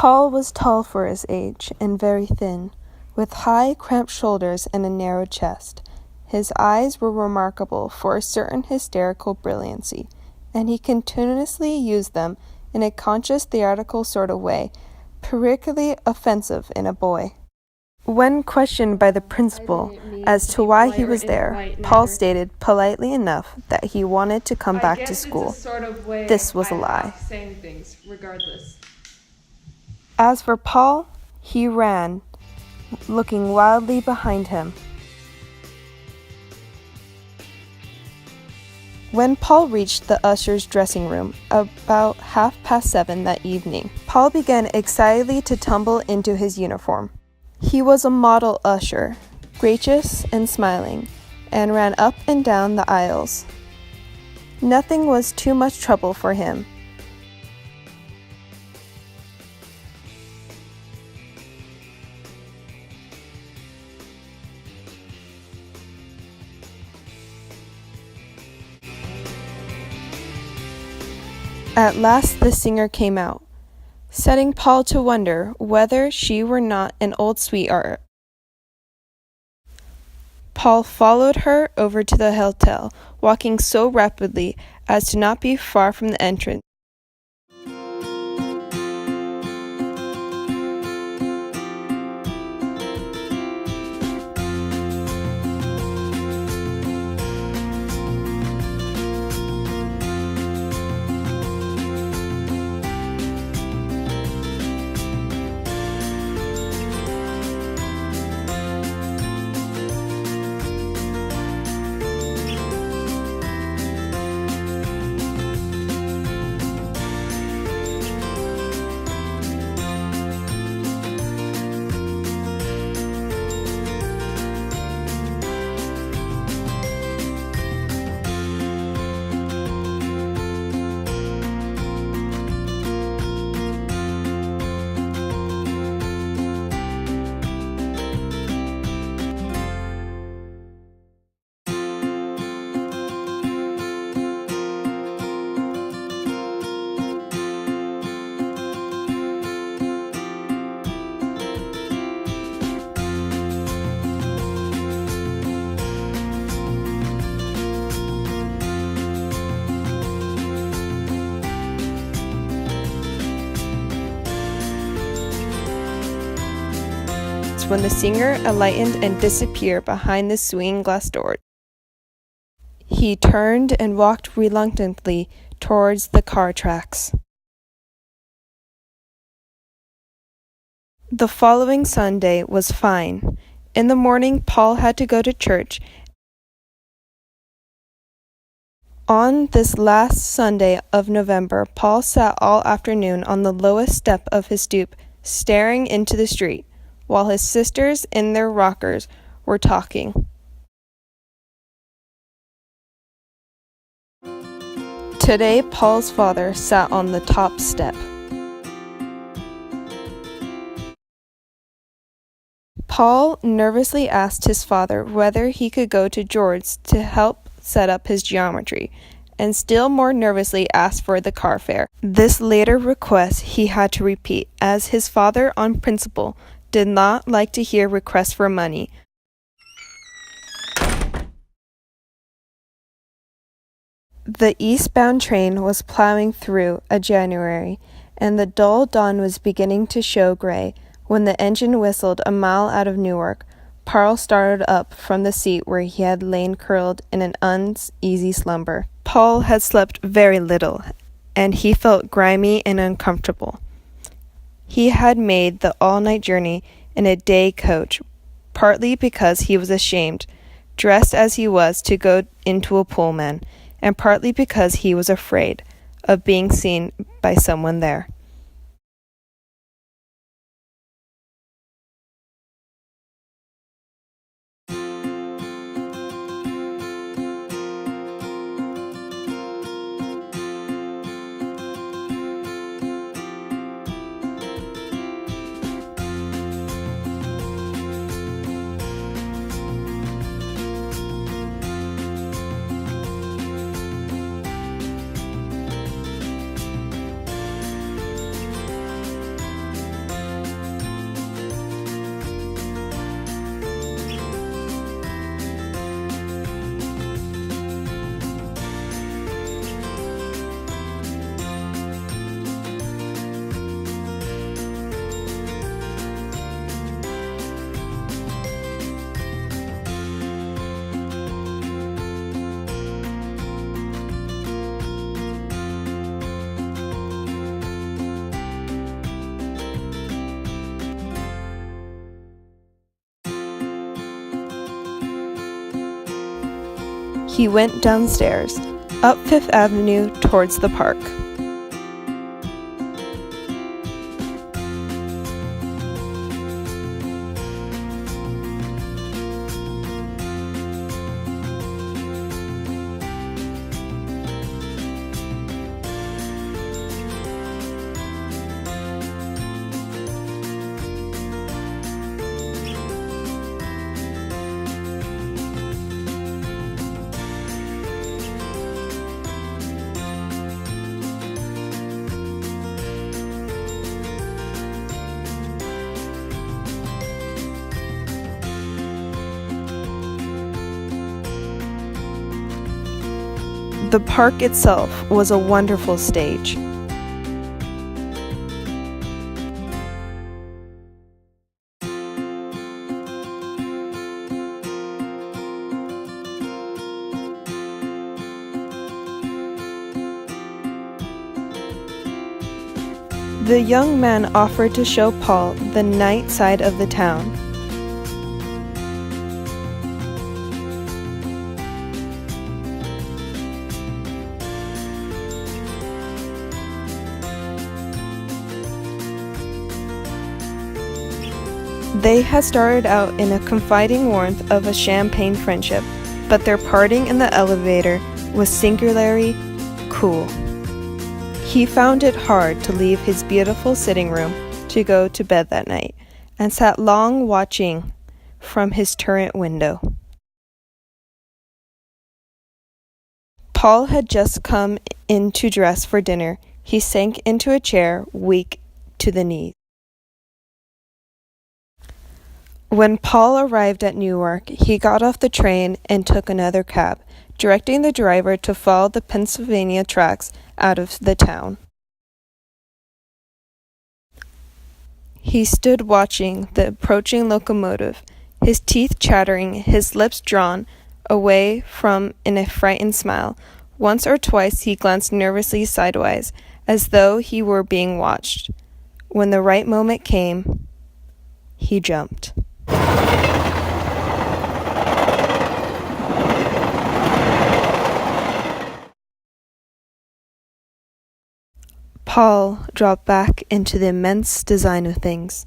Paul was tall for his age and very thin, with high, cramped shoulders and a narrow chest. His eyes were remarkable for a certain hysterical brilliancy, and he continuously used them in a conscious theatrical sort of way, perilously offensive in a boy. When questioned by the principal as to why he was there, Paul stated politely enough that he wanted to come back to school. This was a lie. As for Paul, he ran, looking wildly behind him. When Paul reached the usher's dressing room about 7:30 that evening, Paul began excitedly to tumble into his uniform. He was a model usher, gracious and smiling, and ran up and down the aisles. Nothing was too much trouble for him. At last the singer came out, setting Paul to wonder whether she were not an old sweetheart. Paul followed her over to the hotel, walking so rapidly as to not be far from the entrance. When the singer alighted and disappeared behind the swinging glass door, he turned and walked reluctantly towards the car tracks. The following Sunday was fine. In the morning, Paul had to go to church. On this last Sunday of November, Paul sat all afternoon on the lowest step of his stoop, staring into the street, while his sisters in their rockers were talking. Today, Paul's father sat on the top step. Paul nervously asked his father whether he could go to George's to help set up his geometry, and still more nervously asked for the car fare. This later request he had to repeat, as his father, on principle, did not like to hear requests for money. The eastbound train was plowing through a January, and the dull dawn was beginning to show gray when the engine whistled a mile out of Newark. Paul started up from the seat where he had lain curled in an uneasy slumber. Paul had slept very little, and he felt grimy and uncomfortable. He had made the all-night journey in a day coach, partly because he was ashamed, dressed as he was, to go into a Pullman, and partly because he was afraid of being seen by someone there. He went downstairs, up Fifth Avenue towards the park. The park itself was a wonderful stage. The young man offered to show Paul the night side of the town. They had started out in a confiding warmth of a champagne friendship, but their parting in the elevator was singularly cool. He found it hard to leave his beautiful sitting room to go to bed that night, and sat long watching from his turret window. Paul had just come in to dress for dinner. He sank into a chair, weak to the knees. When Paul arrived at Newark, he got off the train and took another cab, directing the driver to follow the Pennsylvania tracks out of the town. He stood watching the approaching locomotive, his teeth chattering, his lips drawn away from in a frightened smile. Once or twice he glanced nervously sidewise, as though he were being watched. When the right moment came, he jumped. Paul dropped back into the immense design of things.